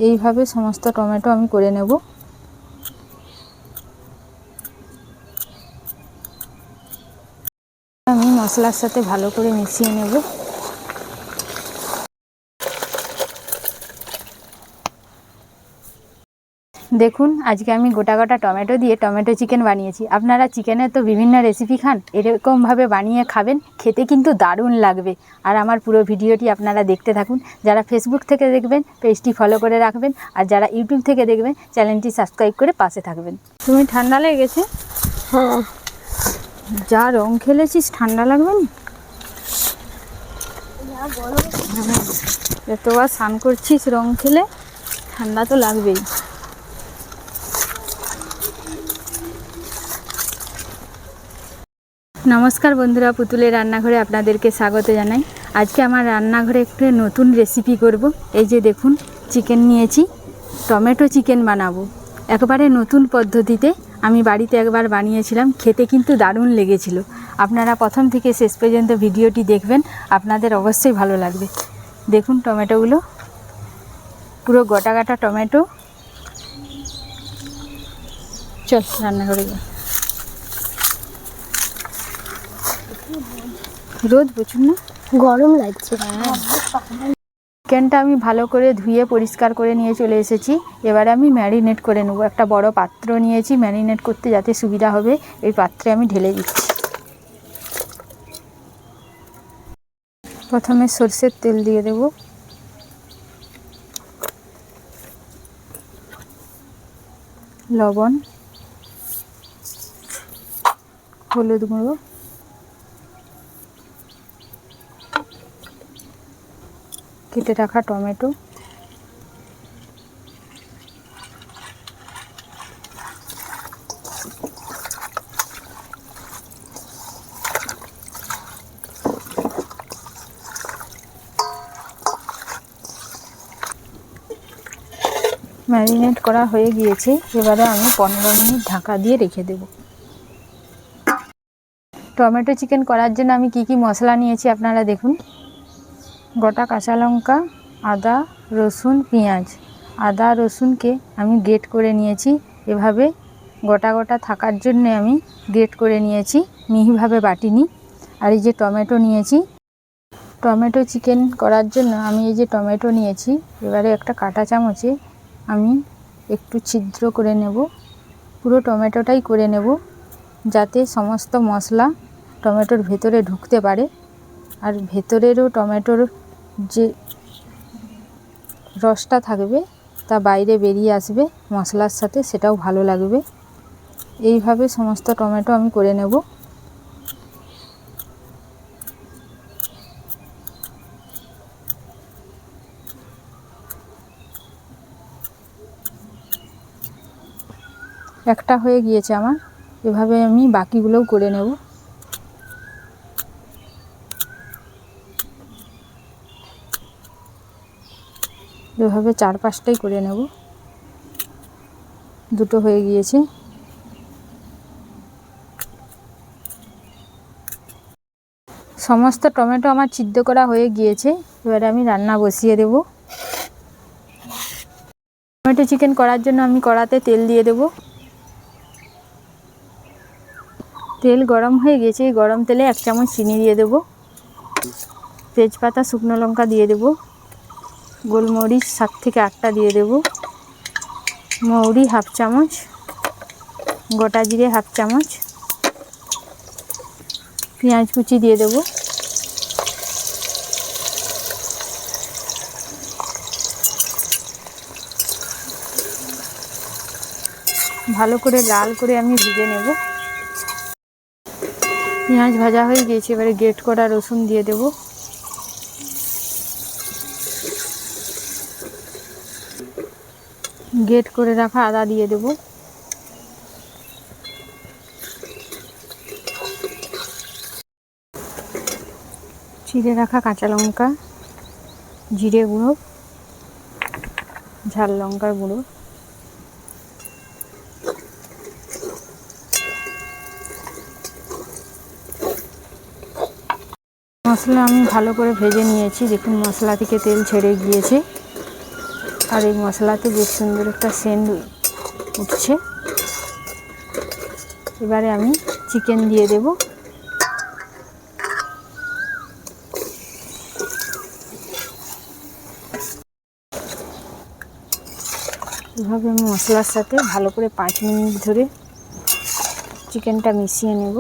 এইভাবে সমস্ত টমেটো আমি করে নেব। আমি মশলার সাথে ভালো করে মিশিয়ে নেব। দেখুন আজকে আমি গোটা গোটা টমেটো দিয়ে টমেটো চিকেন বানিয়েছি। আপনারা চিকেনের তো বিভিন্ন রেসিপি খান, এরকমভাবে বানিয়ে খাবেন, খেতে কিন্তু দারুণ লাগবে। আর আমার পুরো ভিডিওটি আপনারা দেখতে থাকুন। যারা ফেসবুক থেকে দেখবেন পেজটি ফলো করে রাখবেন, আর যারা ইউটিউব থেকে দেখবেন চ্যানেলটি সাবস্ক্রাইব করে পাশে থাকবেন। তুমি ঠান্ডা লেগেছে? হ্যাঁ। যা রং খেলেছিস ঠান্ডা লাগবে না? এতবার স্নান করছিস, রং খেলে ঠান্ডা তো লাগবেই। নমস্কার বন্ধুরা, পুতুলের রান্নাঘরে আপনাদেরকে স্বাগত জানাই। আজকে আমার রান্নাঘরে একটু নতুন রেসিপি করব। এই যে দেখুন, চিকেন নিয়েছি, টমেটো চিকেন বানাবো একবারে নতুন পদ্ধতিতে। আমি বাড়িতে একবার বানিয়েছিলাম, খেতে কিন্তু দারুণ লেগেছিল। আপনারা প্রথম থেকে শেষ পর্যন্ত ভিডিওটি দেখবেন, আপনাদের অবশ্যই ভালো লাগবে। দেখুন টমেটোগুলো, পুরো গোটা গোটা টমেটো। চল রান্নাঘরে যাই। রোদ প্রচুর না, গরম লাগছে। চিকেনটা আমি ভালো করে ধুয়ে পরিষ্কার করে নিয়ে চলে এসেছি। এবারে আমি ম্যারিনেট করে নেব। একটা বড় পাত্র নিয়েছি ম্যারিনেট করতে, যাতে সুবিধা হবে। এই পাত্রে আমি ঢেলে দিচ্ছি। প্রথমে সরষের তেল দিয়ে দেব, লবণ, হলুদ গুঁড়ো, কেটে রাখা টমেটো, ম্যারিনেট করা হয়ে গিয়েছে। এবারে আমি 15 মিনিট ঢাকা দিয়ে রেখে দেব। টমেটো চিকেন করার জন্য আমি কি কি মশলা নিয়েছি আপনারা দেখুন। গোটা কাঁচা লঙ্কা, আদা, রসুন, পেঁয়াজ। আদা রসুনকে আমি গ্রেট করে নিয়েছি। এভাবে গোটা গোটা থাকার জন্য আমি গ্রেট করে নিয়েছি, মিহিভাবে বাটিনি। আর এই যে টমেটো নিয়েছি, টমেটো চিকেন করার জন্য আমি এই যে টমেটো নিয়েছি, এবারে একটা কাঁটা চামচে আমি একটু ছিদ্র করে নেব। পুরো টমেটোটাই করে নেব, যাতে সমস্ত মশলা টমেটোর ভেতরে ঢুকতে পারে। আর ভেতরেরও টমেটোর যে রসটা থাকবে তা বাইরে বেরিয়ে আসবে মশলার সাথে, সেটাও ভালো লাগবে। এইভাবে সমস্ত টমেটো আমি করে নেব। একটা হয়ে গিয়েছে আমার, এভাবে আমি বাকিগুলোও করে নেব। এভাবে 4-5টাই করে নেব। দুটো হয়ে গিয়েছে। সমস্ত টমেটো আমার সিদ্ধ করা হয়ে গিয়েছে। এবারে আমি রান্না বসিয়ে দেব। টমেটো চিকেন করার জন্য আমি কড়াতে তেল দিয়ে দেব। তেল গরম হয়ে গেছে, এই গরম তেলে 1 চামচ চিনি দিয়ে দেব, তেজপাতা, শুকনো লঙ্কা দিয়ে দেব, গোলমরিচ 7 থেকে 8টা দিয়ে দেব, মৌরি 1/2 চামচ, গোটা জিরে 1/2 চামচ, পেঁয়াজ কুচি দিয়ে দেব, ভালো করে লাল করে আমি ভেজে নেব। পেঁয়াজ ভাজা হয়ে গিয়েছে, এবারে গ্রেট করা রসুন দিয়ে দেব, গ্রেট করে রাখা আদা দিয়ে দেব, চিড়ে রাখা কাঁচা লঙ্কা, জিরে গুঁড়ো, ঝাল লঙ্কার গুঁড়ো, মশলা আমি ভালো করে ভেজে নিয়েছি। দেখুন মশলা থেকে তেল ছেড়ে গিয়েছে। আর এই মশলাতে বেশ সুন্দর একটা সেন্ট উঠছে। এবারে আমি চিকেন দিয়ে দেব। এভাবে আমি মশলার সাথে ভালো করে 5 মিনিট ধরে চিকেনটা মিশিয়ে নেব।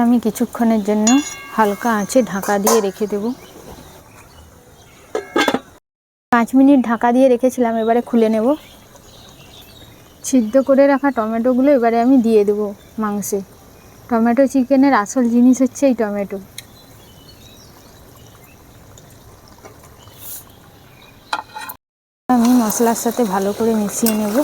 আমি কিছুক্ষণের জন্য হালকা আঁচে ঢাকা দিয়ে রেখে দেব। 5 মিনিট ঢাকা দিয়ে রেখেছিলাম, এবারে খুলে নেব। সিদ্ধ করে রাখা টমেটোগুলো এবারে আমি দিয়ে দেব মাংসে। টমেটো চিকেনের আসল জিনিস হচ্ছে এই টমেটো। আমি মশলার সাথে ভালো করে মিশিয়ে নেব।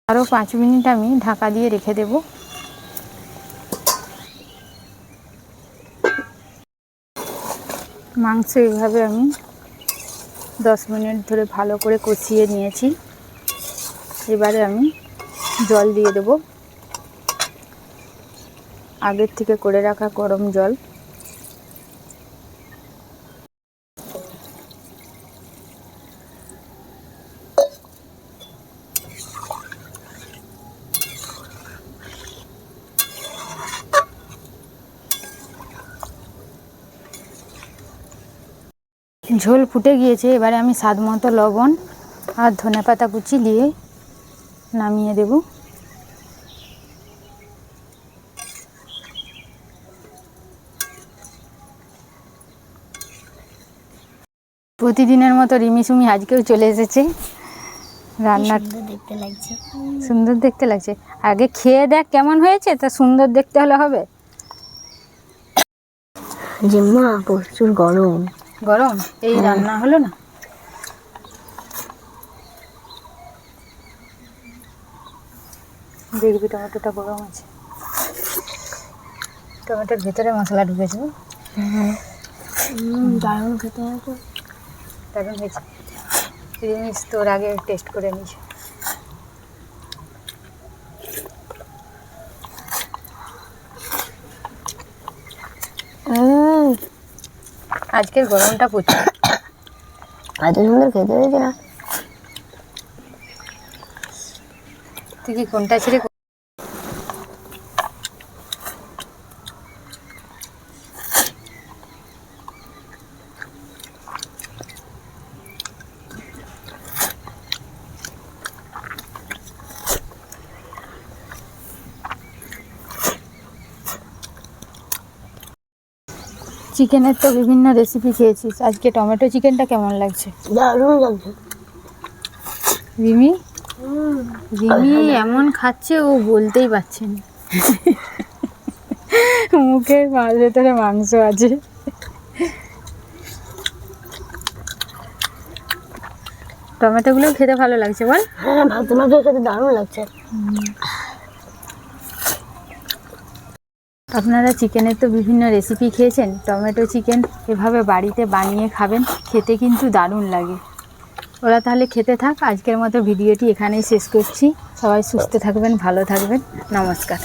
আরও 5 মিনিট আমি ঢাকা দিয়ে রেখে দেব। মাংস এইভাবে আমি 10 মিনিট ধরে ভালো করে কষিয়ে নিয়েছি। এবারে আমি জল দিয়ে দেব, আগের থেকে করে রাখা গরম জল। ঝোল ফুটে গিয়েছে, এবারে আমি স্বাদ মতো লবণ আর ধনেপাতা কুচি দিয়ে নামিয়ে দেব। প্রতিদিনের মতো রিমিসুমি আজকেও চলে এসেছে রান্নার। দেখতে লাগছে। সুন্দর দেখতে লাগছে। আগে খেয়ে দেখ কেমন হয়েছে, তা সুন্দর দেখতে হলে হবে। জিম্মা প্রচুর গরম। গরম এই রান্না হলো না। দেখবি টমেটোটা গরম আছে, টমেটোর ভেতরে মশলা ঢুকেছে। দারুণ খেতে হবে। দারুণ হয়েছে। রিমিস তোর আগে টেস্ট করে নিয়েছে। আজকের গরমটা প্রচুর। এত সুন্দর খেতে হয়েছে না। তুই কি কোনটা ছেড়ে চিকেনের তো বিভিন্ন রেসিপি খেয়েছিস, আজকে টমেটো চিকেনটা কেমন লাগছে? দারুণ লাগছে। রিমি রিমি এমন খাচ্ছে ও বলতেই পারছে না। মুখের ভেতরে মাংস আছে। টমেটোগুলো খেতে ভালো লাগছে বল? হ্যাঁ, ভাত মাছের খেতে দারুণ লাগছে। আপনারা চিকেনের তো বিভিন্ন রেসিপি খেয়েছেন, টমেটো চিকেন এভাবে বাড়িতে বানিয়ে খাবেন, খেতে কিন্তু দারুণ লাগে। ওরা তাহলে খেতে থাক। আজকের মতো ভিডিওটি এখানেই শেষ করছি। সবাই সুস্থ থাকবেন, ভালো থাকবেন। নমস্কার।